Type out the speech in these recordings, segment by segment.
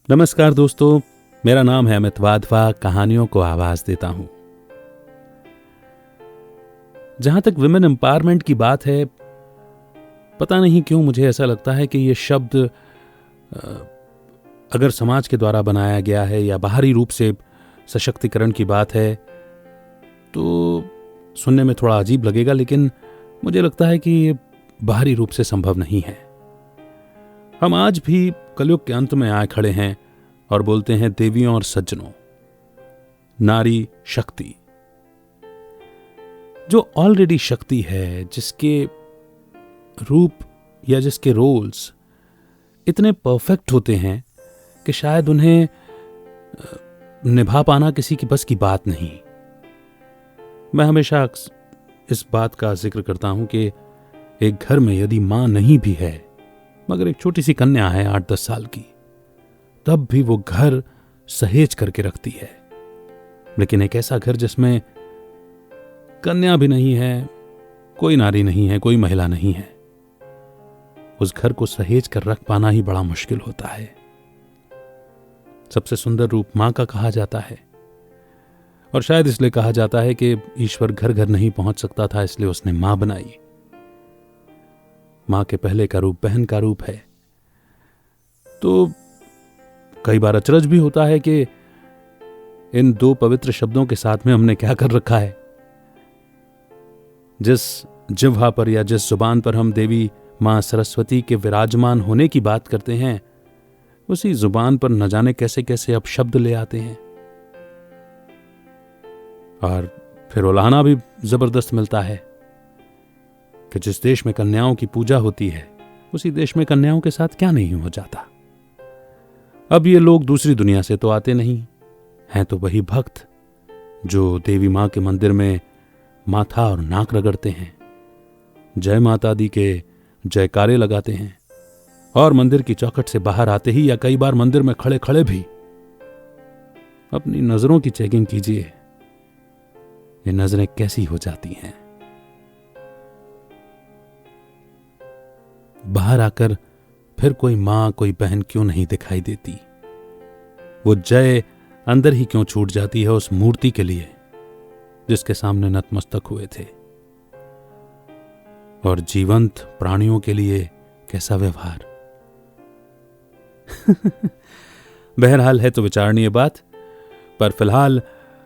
नमस्कार दोस्तों, मेरा नाम है अमित वाधवा। कहानियों को आवाज देता हूं। जहां तक विमेन एम्पावरमेंट की बात है, पता नहीं क्यों मुझे ऐसा लगता है कि ये शब्द अगर समाज के द्वारा बनाया गया है या बाहरी रूप से सशक्तिकरण की बात है तो सुनने में थोड़ा अजीब लगेगा, लेकिन मुझे लगता है कि ये बाहरी रूप से संभव नहीं है। हम आज भी कलयुग के अंत में आए खड़े हैं और बोलते हैं देवियों और सज्जनों, नारी शक्ति। जो ऑलरेडी शक्ति है, जिसके रूप या जिसके रोल्स इतने परफेक्ट होते हैं कि शायद उन्हें निभा पाना किसी की बस की बात नहीं। मैं हमेशा इस बात का जिक्र करता हूं कि एक घर में यदि मां नहीं भी है मगर एक छोटी सी कन्या है 8-10 साल की, तब भी वो घर सहेज करके रखती है। लेकिन एक ऐसा घर जिसमें कन्या भी नहीं है, कोई नारी नहीं है, कोई महिला नहीं है, उस घर को सहेज कर रख पाना ही बड़ा मुश्किल होता है। सबसे सुंदर रूप मां का कहा जाता है, और शायद इसलिए कहा जाता है कि ईश्वर घर घर नहीं पहुंच सकता था, इसलिए उसने मां बनाई। मां के पहले का रूप बहन का रूप है। तो कई बार अचरज भी होता है कि इन दो पवित्र शब्दों के साथ में हमने क्या कर रखा है। जिस जिह्वा पर या जिस जुबान पर हम देवी मां सरस्वती के विराजमान होने की बात करते हैं, उसी जुबान पर न जाने कैसे कैसे अब शब्द ले आते हैं, और फिर उलाहना भी जबरदस्त मिलता है कि जिस देश में कन्याओं की पूजा होती है, उसी देश में कन्याओं के साथ क्या नहीं हो जाता। अब ये लोग दूसरी दुनिया से तो आते नहीं हैं, तो वही भक्त जो देवी मां के मंदिर में माथा और नाक रगड़ते हैं, जय माता दी के जयकारे लगाते हैं, और मंदिर की चौखट से बाहर आते ही या कई बार मंदिर में खड़े खड़े भी अपनी नजरों की चेकिंग कीजिए। ये नजरें कैसी हो जाती हैं। बाहर आकर फिर कोई मां कोई बहन क्यों नहीं दिखाई देती। वो जय अंदर ही क्यों छूट जाती है उस मूर्ति के लिए जिसके सामने नतमस्तक हुए थे। और जीवंत प्राणियों के लिए कैसा व्यवहार। बहरहाल है तो विचारणीय बात, पर फिलहाल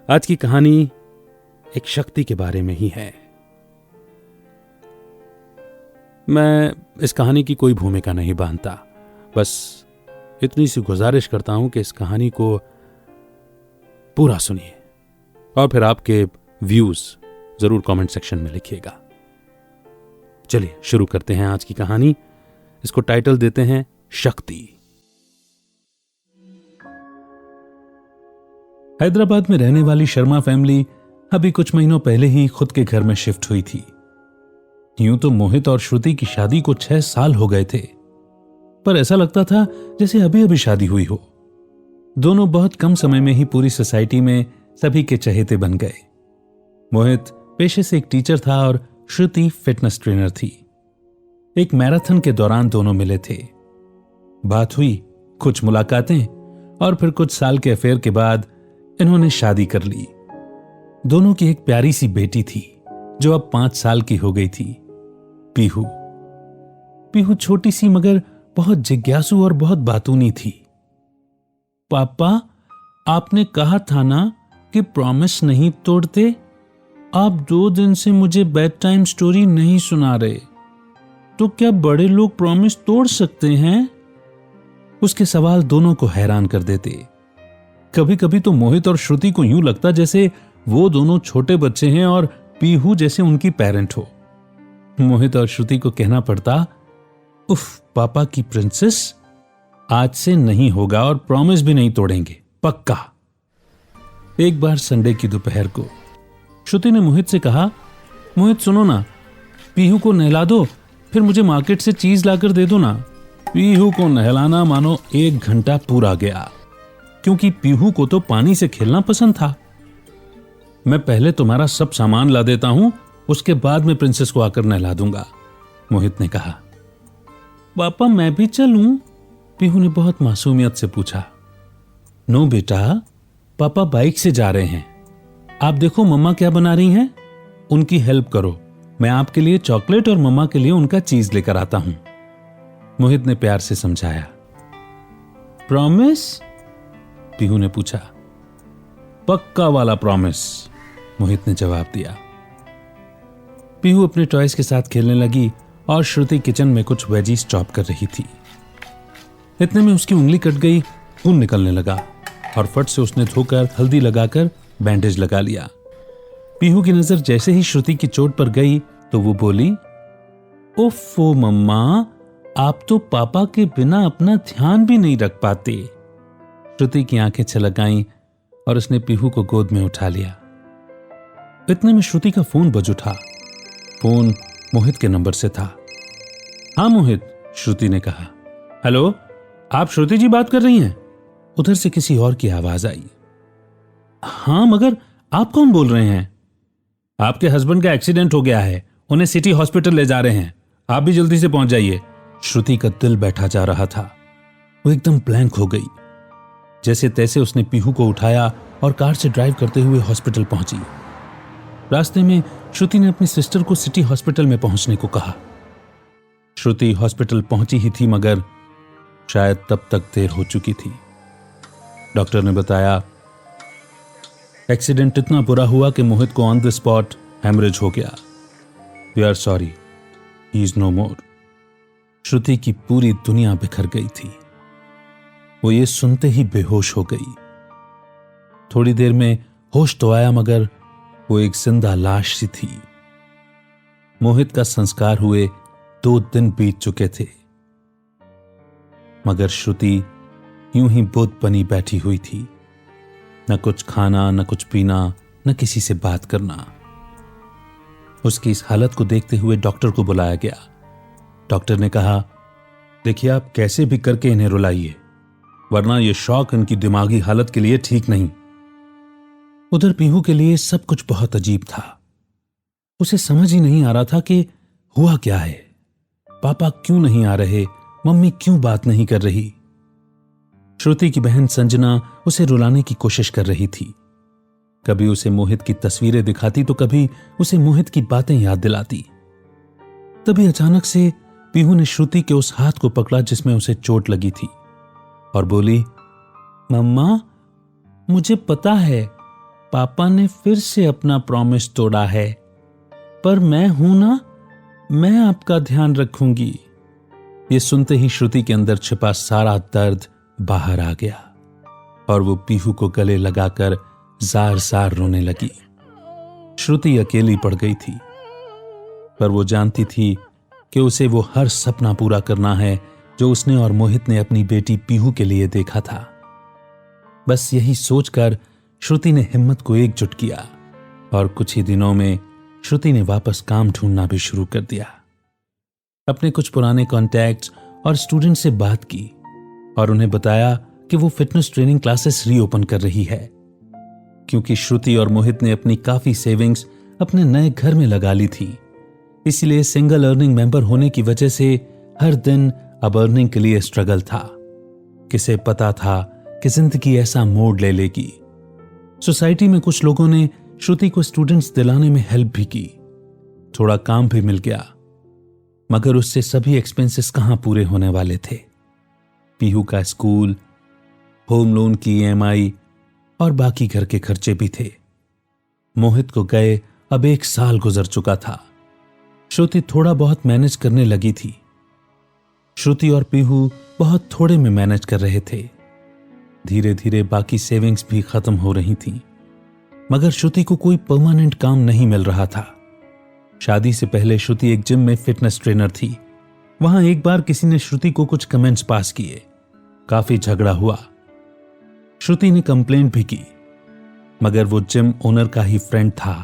आज की कहानी एक शक्ति के बारे में ही है। मैं इस कहानी की कोई भूमिका नहीं बांधता, बस इतनी सी गुजारिश करता हूं कि इस कहानी को पूरा सुनिए और फिर आपके व्यूज जरूर कमेंट सेक्शन में लिखिएगा। चलिए शुरू करते हैं आज की कहानी। इसको टाइटल देते हैं शक्ति। हैदराबाद में रहने वाली शर्मा फैमिली अभी कुछ महीनों पहले ही खुद के घर में शिफ्ट हुई थी। यूं तो मोहित और श्रुति की शादी को 6 साल हो गए थे, पर ऐसा लगता था जैसे अभी अभी शादी हुई हो। दोनों बहुत कम समय में ही पूरी सोसाइटी में सभी के चहेते बन गए। मोहित पेशे से एक टीचर था और श्रुति फिटनेस ट्रेनर थी। एक मैराथन के दौरान दोनों मिले थे। बात हुई, कुछ मुलाकातें, और फिर कुछ साल के अफेयर के बाद इन्होंने शादी कर ली। दोनों की एक प्यारी सी बेटी थी जो अब 5 साल की हो गई थी, पीहू। पीहू छोटी सी मगर बहुत जिज्ञासु और बहुत बातूनी थी। पापा, आपने कहा था ना कि प्रॉमिस नहीं तोड़ते। आप 2 दिन से मुझे बेड टाइम स्टोरी नहीं सुना रहे, तो क्या बड़े लोग प्रॉमिस तोड़ सकते हैं? उसके सवाल दोनों को हैरान कर देते। कभी कभी तो मोहित और श्रुति को यूं लगता जैसे वो दोनों छोटे बच्चे हैं और पीहू जैसे उनकी पेरेंट हो। मोहित और श्रुति को कहना पड़ता, उफ पापा की प्रिंसेस, आज से नहीं होगा और प्रॉमिस भी नहीं तोड़ेंगे, पक्का। एक बार संडे की दोपहर को श्रुति ने मोहित से कहा, मोहित सुनो ना, पीहू को नहला दो, फिर मुझे मार्केट से चीज लाकर दे दो ना। पीहू को नहलाना मानो 1 घंटा पूरा गया, क्योंकि पीहू को तो पानी से खेलना पसंद था। मैं पहले तुम्हारा सब सामान ला देता हूं, उसके बाद मैं प्रिंसेस को आकर नहला दूंगा, मोहित ने कहा। पापा मैं भी चलूं? पीहू ने बहुत मासूमियत से पूछा। नो बेटा, पापा बाइक से जा रहे हैं। आप देखो मम्मा क्या बना रही हैं, उनकी हेल्प करो। मैं आपके लिए चॉकलेट और मम्मा के लिए उनका चीज लेकर आता हूं। मोहित ने प्यार से समझाया। प्रॉमिस? पीहू ने पूछा। पक्का वाला प्रॉमिस, मोहित ने जवाब दिया। पीहू अपने टॉयज के साथ खेलने लगी और श्रुति किचन में कुछ वेजीज चॉप कर रही थी। इतने में उसकी उंगली कट गई, खून निकलने लगा और फट से उसने धोकर हल्दी लगाकर बैंडेज लगा लिया। पीहू की नजर जैसे ही श्रुति की चोट पर गई तो वो बोली, ओफो मम्मा, आप तो पापा के बिना अपना ध्यान भी नहीं रख पाते। श्रुति की आंखें छलक आईं और उसने पीहू को गोद में उठा लिया। इतने में श्रुति का फोन बज उठा। फोन मोहित के नंबर से था। हाँ मोहित, श्रुति ने कहा। हेलो, आप श्रुति जी बात कर रही हैं? उधर से किसी और की आवाज आई। हाँ, मगर आप कौन बोल रहे हैं? आपके हस्बैंड का एक्सीडेंट हो गया है, उन्हें सिटी हॉस्पिटल ले जा रहे हैं, आप भी जल्दी से पहुंच जाइए। श्रुति का दिल बैठा जा रहा था। वो एकदम ब्लैंक हो गई। जैसे तैसे उसने पीहू को उठाया और कार से ड्राइव करते हुए हॉस्पिटल पहुंची। रास्ते में श्रुति ने अपनी सिस्टर को सिटी हॉस्पिटल में पहुंचने को कहा। श्रुति हॉस्पिटल पहुंची ही थी, मगर शायद तब तक देर हो चुकी थी। डॉक्टर ने बताया, एक्सीडेंट इतना बुरा हुआ कि मोहित को ऑन द स्पॉट हेमरेज हो गया। We are sorry, he is no more. Shruti की पूरी दुनिया बिखर गई थी। वो ये सुनते ही बेहोश हो गई। थोड़ी देर में होश तो आया, मगर वो एक जिंदा लाश सी थी। मोहित का संस्कार हुए 2 दिन बीत चुके थे, मगर श्रुति यूं ही बुद्ध बनी बैठी हुई थी। न कुछ खाना, न कुछ पीना, न किसी से बात करना। उसकी इस हालत को देखते हुए डॉक्टर को बुलाया गया। डॉक्टर ने कहा, देखिए आप कैसे भी करके इन्हें रुलाइए, वरना यह शॉक इनकी दिमागी हालत के लिए ठीक नहीं। उधर पीहू के लिए सब कुछ बहुत अजीब था। उसे समझ ही नहीं आ रहा था कि हुआ क्या है। पापा क्यों नहीं आ रहे, मम्मी क्यों बात नहीं कर रही। श्रुति की बहन संजना उसे रुलाने की कोशिश कर रही थी। कभी उसे मोहित की तस्वीरें दिखाती तो कभी उसे मोहित की बातें याद दिलाती। तभी अचानक से पीहू ने श्रुति के उस हाथ को पकड़ा जिसमें उसे चोट लगी थी और बोली, मम्मा, मुझे पता है पापा ने फिर से अपना प्रॉमिस तोड़ा है, पर मैं हूं ना, मैं आपका ध्यान रखूंगी। ये सुनते ही श्रुति के अंदर छिपा सारा दर्द बाहर आ गया और वो पीहू को गले लगाकर जार जार रोने लगी। श्रुति अकेली पड़ गई थी, पर वो जानती थी कि उसे वो हर सपना पूरा करना है जो उसने और मोहित ने अपनी बेटी पीहू के लिए देखा था। बस यही सोचकर श्रुति ने हिम्मत को एकजुट किया और कुछ ही दिनों में श्रुति ने वापस काम ढूंढना भी शुरू कर दिया। अपने कुछ पुराने कॉन्टैक्ट्स और स्टूडेंट से बात की और उन्हें बताया कि वो फिटनेस ट्रेनिंग क्लासेस रीओपन कर रही है, क्योंकि श्रुति और मोहित ने अपनी काफी सेविंग्स अपने नए घर में लगा ली थी। इसलिए सिंगल अर्निंग मेंबर होने की वजह से हर दिन अब अर्निंग के लिए स्ट्रगल था। किसे पता था कि जिंदगी ऐसा मोड़ ले लेगी। सोसाइटी में कुछ लोगों ने श्रुति को स्टूडेंट्स दिलाने में हेल्प भी की, थोड़ा काम भी मिल गया, मगर उससे सभी एक्सपेंसेस कहां पूरे होने वाले थे। पीहू का स्कूल, होम लोन की EMI और बाकी घर के खर्चे भी थे। मोहित को गए अब 1 साल गुजर चुका था। श्रुति थोड़ा बहुत मैनेज करने लगी थी। श्रुति और पीहू बहुत थोड़े में मैनेज कर रहे थे। धीरे धीरे बाकी सेविंग्स भी खत्म हो रही थी, मगर श्रुति को कोई परमानेंट काम नहीं मिल रहा था। शादी से पहले श्रुति एक जिम में फिटनेस ट्रेनर थी। वहां एक बार किसी ने श्रुति को कुछ कमेंट्स पास किए, काफी झगड़ा हुआ। श्रुति ने कंप्लेंट भी की, मगर वो जिम ओनर का ही फ्रेंड था।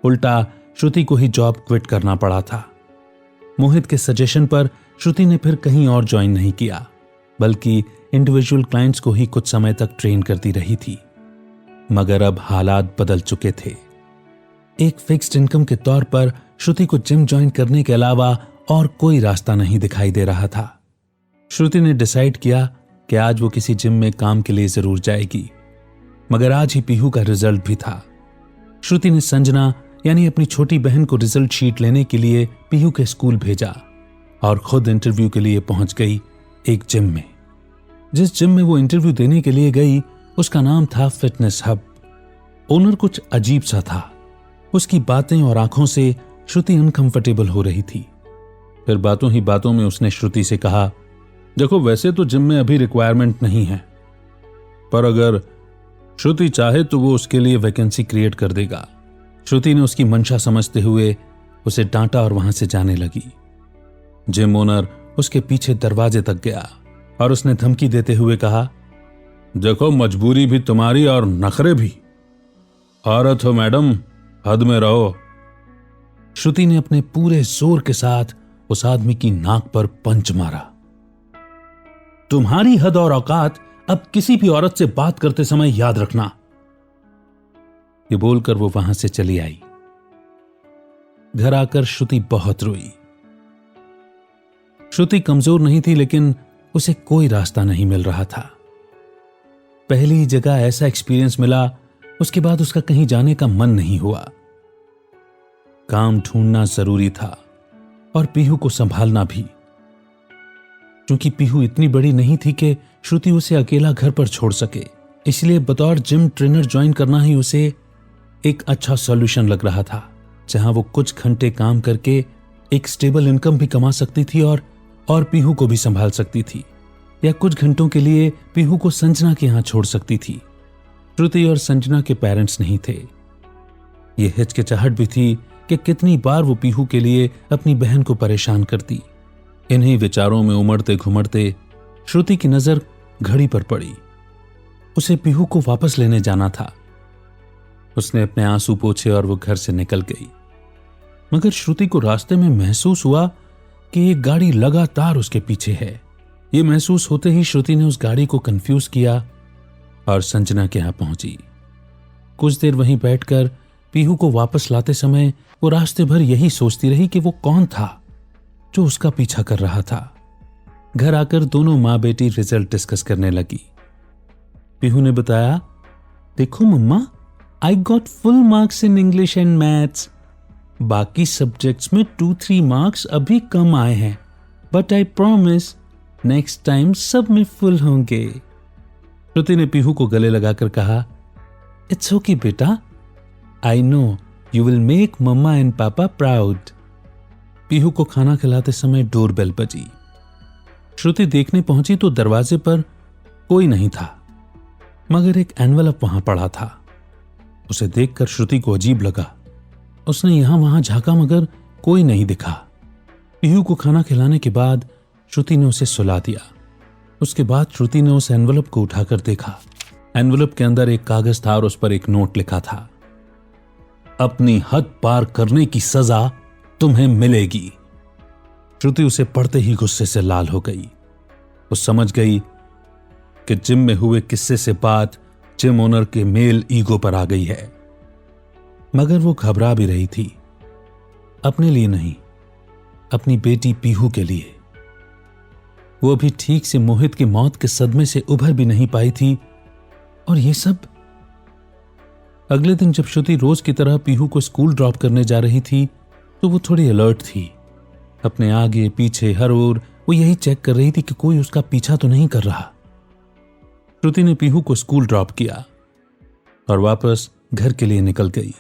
उल्टा श्रुति को ही जॉब क्विट करना पड़ा था। मोहित के सजेशन पर श्रुति ने फिर कहीं और ज्वाइन नहीं किया, बल्कि इंडिविजुअल क्लाइंट्स को ही कुछ समय तक ट्रेन करती रही थी। मगर अब हालात बदल चुके थे। एक फिक्स्ड इनकम के तौर पर श्रुति को जिम ज्वाइन करने के अलावा और कोई रास्ता नहीं दिखाई दे रहा था। श्रुति ने डिसाइड किया कि आज वो किसी जिम में काम के लिए जरूर जाएगी, मगर आज ही पीहू का रिजल्ट भी था। श्रुति ने संजना यानी अपनी छोटी बहन को रिजल्ट शीट लेने के लिए पीहू के स्कूल भेजा और खुद इंटरव्यू के लिए पहुंच गई एक जिम में। जिस जिम में वो इंटरव्यू देने के लिए गई उसका नाम था फिटनेस हब। ओनर कुछ अजीब सा था। उसकी बातें और आंखों से श्रुति अनकंफर्टेबल हो रही थी। फिर बातों ही बातों में उसने श्रुति से कहा, देखो वैसे तो जिम में अभी रिक्वायरमेंट नहीं है, पर अगर श्रुति चाहे तो वो उसके लिए वैकेंसी क्रिएट कर देगा। श्रुति ने उसकी मंशा समझते हुए उसे डांटा और वहां से जाने लगी। जिम ओनर उसके पीछे दरवाजे तक गया और उसने धमकी देते हुए कहा, देखो मजबूरी भी तुम्हारी और नखरे भी। औरत हो मैडम, हद में रहो। श्रुति ने अपने पूरे जोर के साथ उस आदमी की नाक पर पंच मारा। तुम्हारी हद और औकात अब किसी भी औरत से बात करते समय याद रखना। ये बोलकर वो वहां से चली आई। घर आकर श्रुति बहुत रोई। श्रुति कमजोर नहीं थी, लेकिन उसे कोई रास्ता नहीं मिल रहा था। पहली जगह ऐसा एक्सपीरियंस मिला, उसके बाद उसका कहीं जाने का मन नहीं हुआ। काम ढूंढना जरूरी था और पीहू को संभालना भी, क्योंकि पीहू इतनी बड़ी नहीं थी कि श्रुति उसे अकेला घर पर छोड़ सके। इसलिए बतौर जिम ट्रेनर ज्वाइन करना ही उसे एक अच्छा सॉल्यूशन लग रहा था, जहां वो कुछ घंटे काम करके एक स्टेबल इनकम भी कमा सकती थी और पीहू को भी संभाल सकती थी, या कुछ घंटों के लिए पीहू को संजना के यहां छोड़ सकती थी। श्रुति और संजना के पेरेंट्स नहीं थे। यह हिचकिचाहट भी थी कि कितनी बार वो पीहू के लिए अपनी बहन को परेशान करती। इन्हीं विचारों में उमड़ते घुमड़ते श्रुति की नजर घड़ी पर पड़ी। उसे पीहू को वापस लेने जाना था। उसने अपने आंसू पोंछे और वो घर से निकल गई। मगर श्रुति को रास्ते में महसूस हुआ कि एक गाड़ी लगातार उसके पीछे है। ये महसूस होते ही श्रुति ने उस गाड़ी को कंफ्यूज किया और संजना के यहां पहुंची। कुछ देर वहीं बैठकर पीहू को वापस लाते समय वो रास्ते भर यही सोचती रही कि वो कौन था जो उसका पीछा कर रहा था। घर आकर दोनों मां बेटी रिजल्ट डिस्कस करने लगी। पीहू ने बताया, देखो mamma, I got full marks in English and maths. बाकी सब्जेक्ट्स में 2-3 मार्क्स अभी कम आए हैं, but I promise next time सब में फुल होंगे। श्रुति ने पीहू को गले लगाकर कहा, इट्स ओके बेटा, I know you will make mamma and papa proud. Pihu को खाना खिलाते समय डोरबेल बजी। श्रुति देखने पहुंची तो दरवाजे पर कोई नहीं था, मगर एक एनवेलप वहां पड़ा था। उसे देखकर श्रुति को अजीब लगा। उसने यहां वहां झांका, मगर कोई नहीं दिखा। पीहू को खाना खिलाने के बाद श्रुति ने उसे सुला दिया। उसके बाद श्रुति ने उस एनवेलप को उठाकर देखा। एनवेलप के अंदर एक कागज था और उस पर एक नोट लिखा था, अपनी हद पार करने की सजा तुम्हें मिलेगी। श्रुति उसे पढ़ते ही गुस्से से लाल हो गई। वो समझ गई कि जिम में हुए किस्से से बात जिम ओनर के मेल ईगो पर आ गई है। मगर वो घबरा भी रही थी, अपने लिए नहीं, अपनी बेटी पीहू के लिए। वो अभी ठीक से मोहित की मौत के सदमे से उभर भी नहीं पाई थी, और ये सब। अगले दिन जब श्रुति रोज की तरह पीहू को स्कूल ड्रॉप करने जा रही थी तो वो थोड़ी अलर्ट थी। अपने आगे पीछे हर ओर वो यही चेक कर रही थी कि कोई उसका पीछा तो नहीं कर रहा। श्रुति ने पीहू को स्कूल ड्रॉप किया और वापस घर के लिए निकल गई।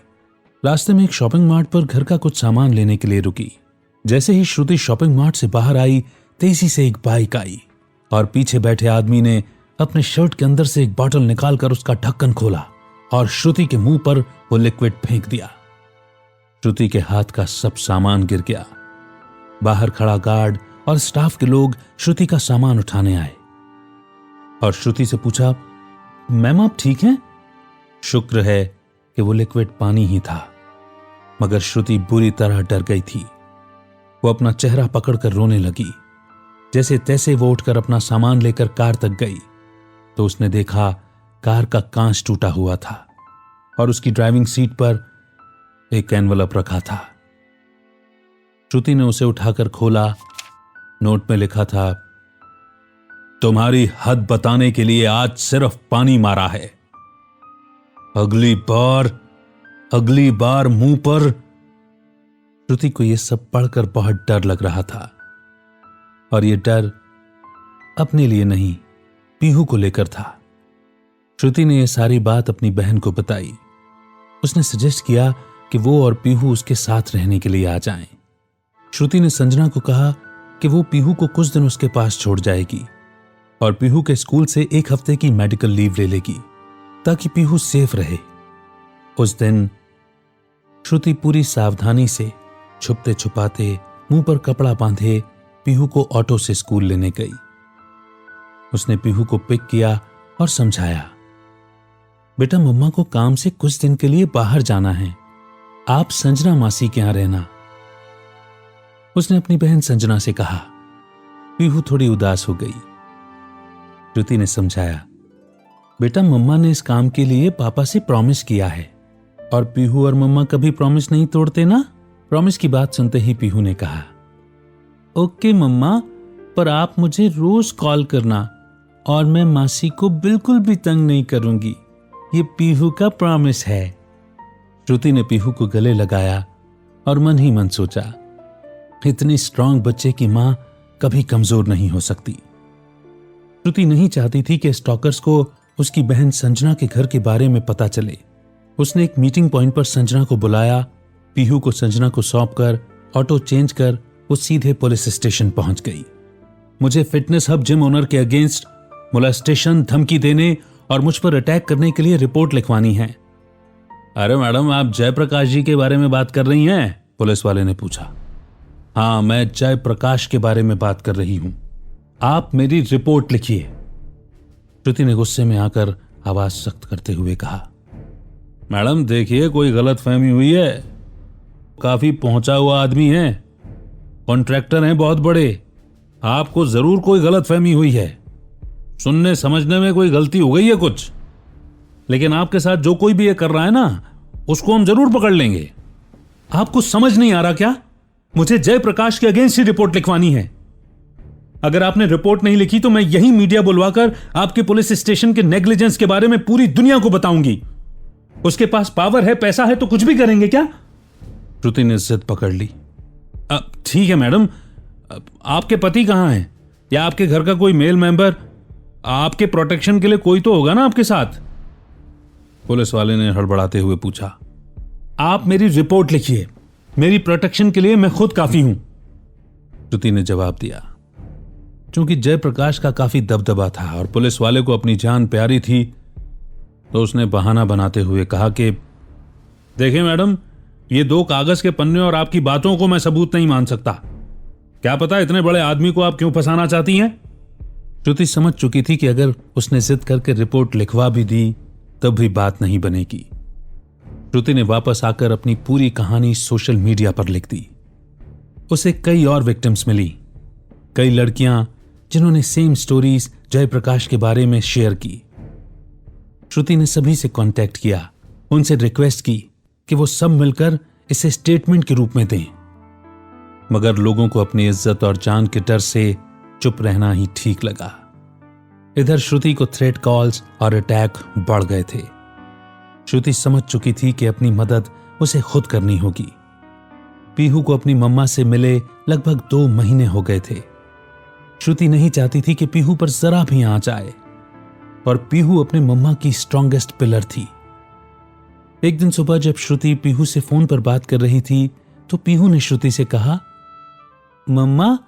रास्ते में एक शॉपिंग मार्ट पर घर का कुछ सामान लेने के लिए रुकी। जैसे ही श्रुति शॉपिंग मार्ट से बाहर आई, तेजी से एक बाइक आई और पीछे बैठे आदमी ने अपने शर्ट के अंदर से एक बॉटल निकालकर उसका ढक्कन खोला और श्रुति के मुंह पर वो लिक्विड फेंक दिया। श्रुति के हाथ का सब सामान गिर गया। बाहर खड़ा गार्ड और स्टाफ के लोग श्रुति का सामान उठाने आए और श्रुति से पूछा, मैम आप ठीक हैं? शुक्र है कि वो लिक्विड पानी ही था, मगर श्रुति बुरी तरह डर गई थी। वो अपना चेहरा पकड़कर रोने लगी। जैसे तैसे वो उठकर अपना सामान लेकर कार तक गई तो उसने देखा कार का कांच टूटा हुआ था और उसकी ड्राइविंग सीट पर एक एनवलप रखा था। श्रुति ने उसे उठाकर खोला। नोट में लिखा था, तुम्हारी हद बताने के लिए आज सिर्फ पानी मारा है। अगली बार मुंह पर। श्रुति को यह सब पढ़कर बहुत डर लग रहा था, और यह डर अपने लिए नहीं, पीहू को लेकर था। श्रुति ने यह सारी बात अपनी बहन को बताई। उसने सजेस्ट किया कि वो और पीहू उसके साथ रहने के लिए आ जाएं। श्रुति ने संजना को कहा कि वो पीहू को कुछ दिन उसके पास छोड़ जाएगी और पीहू के स्कूल से 1 हफ्ते की मेडिकल लीव ले लेगी ताकि पीहू सेफ रहे। उस दिन श्रुति पूरी सावधानी से छुपते छुपाते मुंह पर कपड़ा बांधे पीहू को ऑटो से स्कूल लेने गई। उसने पीहू को पिक किया और समझाया, बेटा मम्मा को काम से कुछ दिन के लिए बाहर जाना है, आप संजना मासी के यहां रहना। उसने अपनी बहन संजना से कहा। पीहू थोड़ी उदास हो गई। श्रुति ने समझाया, बेटा मम्मा ने इस काम के लिए पापा से प्रॉमिस किया है, और पीहू और मम्मा कभी प्रॉमिस नहीं तोड़ते ना। प्रॉमिस की बात सुनते ही पीहू ने कहा, ओके मम्मा, पर आप मुझे रोज कॉल करना और मैं मासी को बिल्कुल भी तंग नहीं करूंगी, ये पीहू का प्रॉमिस है। श्रुति ने पीहू को गले लगाया और मन ही मन सोचा, इतनी स्ट्रांग बच्चे की मां कभी कमजोर नहीं हो सकती। श्रुति नहीं चाहती थी कि स्टॉकर्स को उसकी बहन संजना के घर के बारे में पता चले। उसने एक मीटिंग पॉइंट पर संजना को बुलाया। पीहू को संजना को सौंपकर ऑटो चेंज कर वो सीधे पुलिस स्टेशन पहुंच गई। मुझे फिटनेस हब जिम ओनर के अगेंस्ट मोलेस्टेशन, धमकी देने और मुझ पर अटैक करने के लिए रिपोर्ट लिखवानी है। अरे मैडम, आप जयप्रकाश जी के बारे में बात कर रही हैं? पुलिस वाले ने पूछा। हाँ, मैं जयप्रकाश के बारे में बात कर रही हूं, आप मेरी रिपोर्ट लिखिए। श्रुति ने गुस्से में आकर आवाज सख्त करते हुए कहा, मैडम देखिए, कोई गलतफहमी हुई है। काफी पहुंचा हुआ आदमी है, कॉन्ट्रैक्टर हैं बहुत बड़े, आपको जरूर कोई गलतफहमी हुई है, सुनने समझने में कोई गलती हो गई है कुछ। लेकिन आपके साथ जो कोई भी ये कर रहा है ना, उसको हम जरूर पकड़ लेंगे। आपको समझ नहीं आ रहा क्या? मुझे जयप्रकाश के अगेंस्ट ही रिपोर्ट लिखवानी है। अगर आपने रिपोर्ट नहीं लिखी तो मैं यही मीडिया बुलवाकर आपके पुलिस स्टेशन के नेग्लिजेंस के बारे में पूरी दुनिया को बताऊंगी। उसके पास पावर है, पैसा है, तो कुछ भी करेंगे क्या? श्रुति ने जिद पकड़ ली। ठीक है मैडम, आपके पति कहां हैं, या आपके घर का कोई मेल मेंबर? आपके प्रोटेक्शन के लिए कोई तो होगा ना आपके साथ? पुलिस वाले ने हड़बड़ाते हुए पूछा। आप मेरी रिपोर्ट लिखिए, मेरी प्रोटेक्शन के लिए मैं खुद काफी हूं, श्रुति ने जवाब दिया। चूंकि जयप्रकाश का काफी दबदबा था और पुलिस वाले को अपनी जान प्यारी थी, तो उसने बहाना बनाते हुए कहा कि देखिए मैडम, ये 2 कागज के पन्ने और आपकी बातों को मैं सबूत नहीं मान सकता। क्या पता इतने बड़े आदमी को आप क्यों फंसाना चाहती हैं? श्रुति समझ चुकी थी कि अगर उसने जिद करके रिपोर्ट लिखवा भी दी तब भी बात नहीं बनेगी। श्रुति ने वापस आकर अपनी पूरी कहानी सोशल मीडिया पर लिख दी। उसे कई और विक्टिम्स मिली, कई लड़कियां जिन्होंने सेम स्टोरीज जयप्रकाश के बारे में शेयर की। श्रुति ने सभी से कांटेक्ट किया, उनसे रिक्वेस्ट की कि वो सब मिलकर इसे स्टेटमेंट के रूप में दें, मगर लोगों को अपनी इज्जत और जान के डर से चुप रहना ही ठीक लगा। इधर श्रुति को थ्रेट कॉल्स और अटैक बढ़ गए थे। श्रुति समझ चुकी थी कि अपनी मदद उसे खुद करनी होगी। पीहू को अपनी मम्मा से मिले लगभग 2 महीने हो गए थे। श्रुति नहीं चाहती थी कि पीहू पर जरा भी आंच आए, और पीहू अपने मम्मा की स्ट्रॉन्गेस्ट पिलर थी। एक दिन सुबह जब श्रुति पीहू से फोन पर बात कर रही थी तो पीहू ने श्रुति से कहा, मम्मा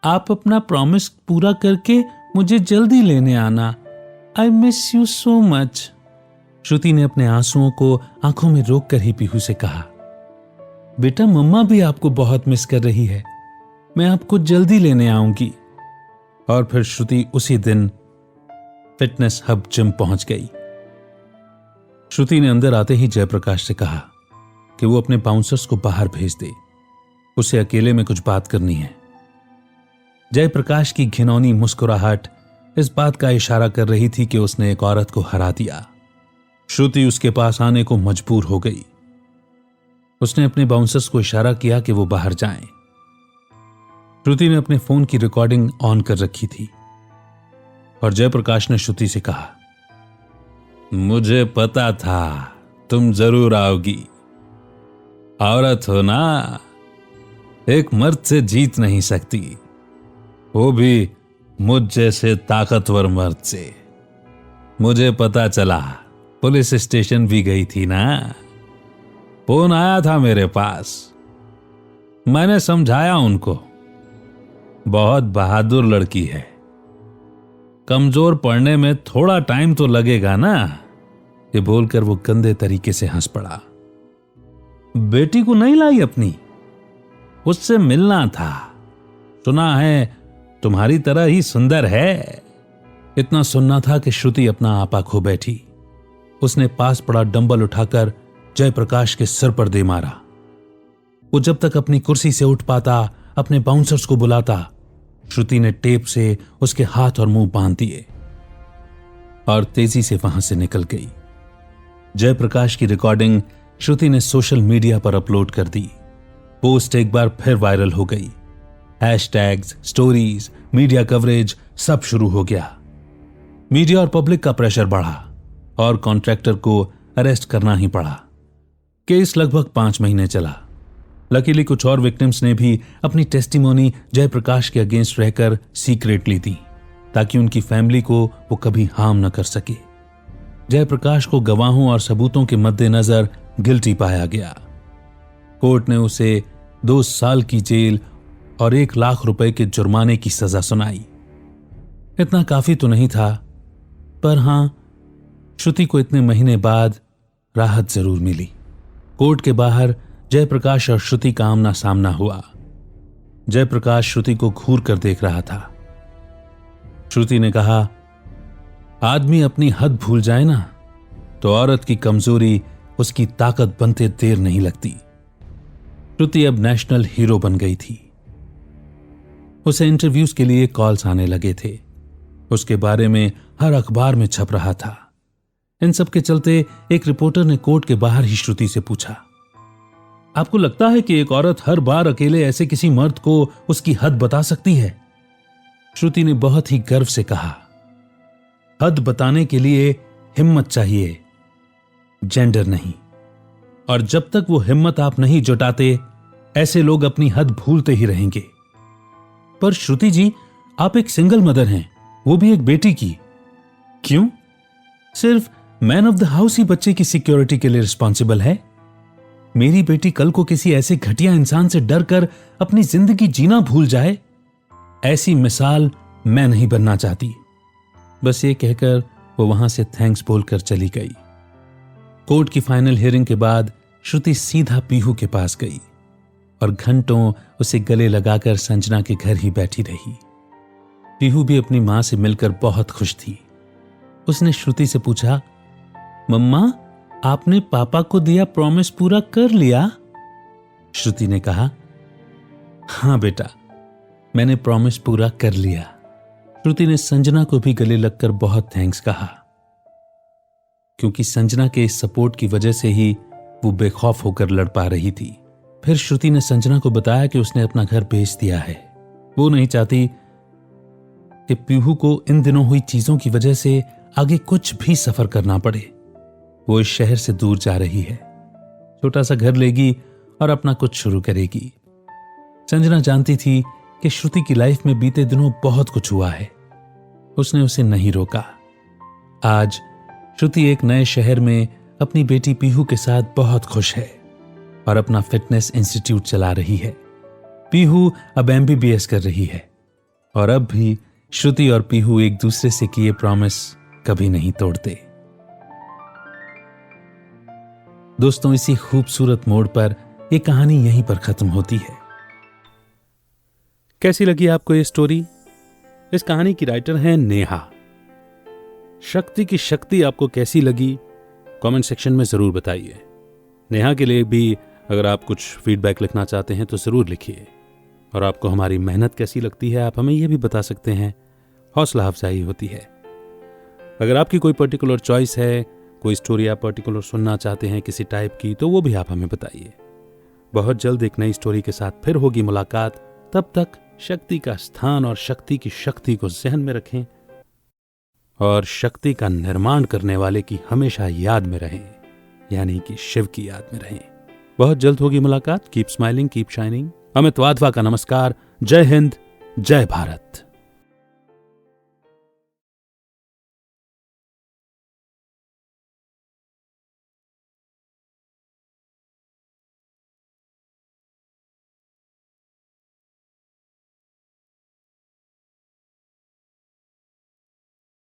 आप अपना प्रॉमिस पूरा करके मुझे जल्दी लेने आना, I miss you so much. Shruti ने अपने आंसुओं को आंखों में रोक कर ही पीहू से कहा, बेटा मम्मा भी आपको बहुत मिस कर रही है, मैं आपको जल्दी लेने आऊंगी। और फिर श्रुति उसी दिन फिटनेस हब जिम पहुंच गई। श्रुति ने अंदर आते ही जयप्रकाश से कहा कि वो अपने बाउंसर्स को बाहर भेज दे, उसे अकेले में कुछ बात करनी है। जयप्रकाश की घिनौनी मुस्कुराहट इस बात का इशारा कर रही थी कि उसने एक औरत को हरा दिया। श्रुति उसके पास आने को मजबूर हो गई। उसने अपने बाउंसर्स को इशारा किया कि वो बाहर जाएं। श्रुति ने अपने फोन की रिकॉर्डिंग ऑन कर रखी थी। और जयप्रकाश ने श्रुति से कहा, मुझे पता था तुम जरूर आओगी। औरत हो ना, एक मर्द से जीत नहीं सकती, वो भी मुझ जैसे ताकतवर मर्द से। मुझे पता चला, पुलिस स्टेशन भी गई थी ना, फोन आया था मेरे पास। मैंने समझाया उनको, बहुत बहादुर लड़की है, कमजोर पड़ने में थोड़ा टाइम तो लगेगा ना। ये बोलकर वो गंदे तरीके से हंस पड़ा। बेटी को नहीं लाई अपनी? उससे मिलना था, सुना है तुम्हारी तरह ही सुंदर है। इतना सुनना था कि श्रुति अपना आपा खो बैठी। उसने पास पड़ा डंबल उठाकर जयप्रकाश के सिर पर दे मारा। वो जब तक अपनी कुर्सी से उठ पाता, अपने बाउंसर्स को बुलाता, श्रुति ने टेप से उसके हाथ और मुंह बांध दिए और तेजी से वहां से निकल गई। जयप्रकाश की रिकॉर्डिंग श्रुति ने सोशल मीडिया पर अपलोड कर दी। पोस्ट एक बार फिर वायरल हो गई। हैशटैग्स, स्टोरीज, मीडिया कवरेज सब शुरू हो गया। मीडिया और पब्लिक का प्रेशर बढ़ा और कॉन्ट्रैक्टर को अरेस्ट करना ही पड़ा। केस लगभग 5 महीने चला। लकीली कुछ और विक्टिम्स ने भी अपनी टेस्टिमोनी जयप्रकाश के अगेंस्ट रहकर सीक्रेटली दी, ताकि उनकी फैमिली को वो कभी हार्म न कर सके। जयप्रकाश को गवाहों और सबूतों के मद्देनजर गिल्टी पाया गया। कोर्ट ने उसे 2 साल की जेल और 1 लाख रुपए के जुर्माने की सजा सुनाई। इतना काफी तो नहीं था, पर हां, श्रुति को इतने महीने बाद राहत जरूर मिली। कोर्ट के बाहर जयप्रकाश और श्रुति का आमना सामना हुआ। जयप्रकाश श्रुति को घूर कर देख रहा था। श्रुति ने कहा, आदमी अपनी हद भूल जाए ना, तो औरत की कमजोरी उसकी ताकत बनते देर नहीं लगती। श्रुति अब नेशनल हीरो बन गई थी। उसे इंटरव्यूज के लिए कॉल्स आने लगे थे। उसके बारे में हर अखबार में छप रहा था। इन सब के चलते एक रिपोर्टर ने कोर्ट के बाहर ही श्रुति से पूछा, आपको लगता है कि एक औरत हर बार अकेले ऐसे किसी मर्द को उसकी हद बता सकती है? श्रुति ने बहुत ही गर्व से कहा, हद बताने के लिए हिम्मत चाहिए, जेंडर नहीं। और जब तक वो हिम्मत आप नहीं जुटाते, ऐसे लोग अपनी हद भूलते ही रहेंगे। पर श्रुति जी, आप एक सिंगल मदर हैं, वो भी एक बेटी की। क्यों? सिर्फ मैन ऑफ द हाउस ही बच्चे की सिक्योरिटी के लिए रिस्पॉन्सिबल है? मेरी बेटी कल को किसी ऐसे घटिया इंसान से डर कर अपनी जिंदगी जीना भूल जाए, ऐसी मिसाल मैं नहीं बनना चाहती। बस ये कहकर वो वहां से थैंक्स बोलकर चली गई। कोर्ट की फाइनल हियरिंग के बाद श्रुति सीधा पीहू के पास गई और घंटों उसे गले लगाकर संजना के घर ही बैठी रही। पीहू भी अपनी मां से मिलकर बहुत खुश थी। उसने श्रुति से पूछा, मम्मा, आपने पापा को दिया प्रॉमिस पूरा कर लिया? श्रुति ने कहा, हां बेटा, मैंने प्रॉमिस पूरा कर लिया। श्रुति ने संजना को भी गले लगकर बहुत थैंक्स कहा, क्योंकि संजना के इस सपोर्ट की वजह से ही वो बेखौफ होकर लड़ पा रही थी। फिर श्रुति ने संजना को बताया कि उसने अपना घर बेच दिया है। वो नहीं चाहती कि पीहू को इन दिनों हुई चीजों की वजह से आगे कुछ भी सफर करना पड़े। वो इस शहर से दूर जा रही है, छोटा सा घर लेगी और अपना कुछ शुरू करेगी। संजना जानती थी कि श्रुति की लाइफ में बीते दिनों बहुत कुछ हुआ है। उसने उसे नहीं रोका। आज श्रुति एक नए शहर में अपनी बेटी पीहू के साथ बहुत खुश है और अपना फिटनेस इंस्टीट्यूट चला रही है। पीहू अब MBBS कर रही है और अब भी श्रुति और पीहू एक दूसरे से किए प्रॉमिस कभी नहीं तोड़ते। दोस्तों, इसी खूबसूरत मोड़ पर यह कहानी यहीं पर खत्म होती है। कैसी लगी आपको ये स्टोरी? इस कहानी की राइटर हैं नेहा। शक्ति की शक्ति आपको कैसी लगी? कमेंट सेक्शन में जरूर बताइए। नेहा के लिए भी अगर आप कुछ फीडबैक लिखना चाहते हैं तो जरूर लिखिए। और आपको हमारी मेहनत कैसी लगती है, आप हमें यह भी बता सकते हैं। हौसला अफजाई होती है। अगर आपकी कोई पर्टिकुलर चॉइस है, कोई स्टोरी आप पर्टिकुलर सुनना चाहते हैं किसी टाइप की, तो वो भी आप हमें बताइए। बहुत जल्द एक नई स्टोरी के साथ फिर होगी मुलाकात। तब तक शक्ति का स्थान और शक्ति की शक्ति को जहन में रखें। और शक्ति का निर्माण करने वाले की हमेशा याद में रहें, यानी कि शिव की याद में रहें। बहुत जल्द होगी मुलाकात। Keep smiling, keep shining. Amit Wadhwa का नमस्कार। जय हिंद, जय भारत।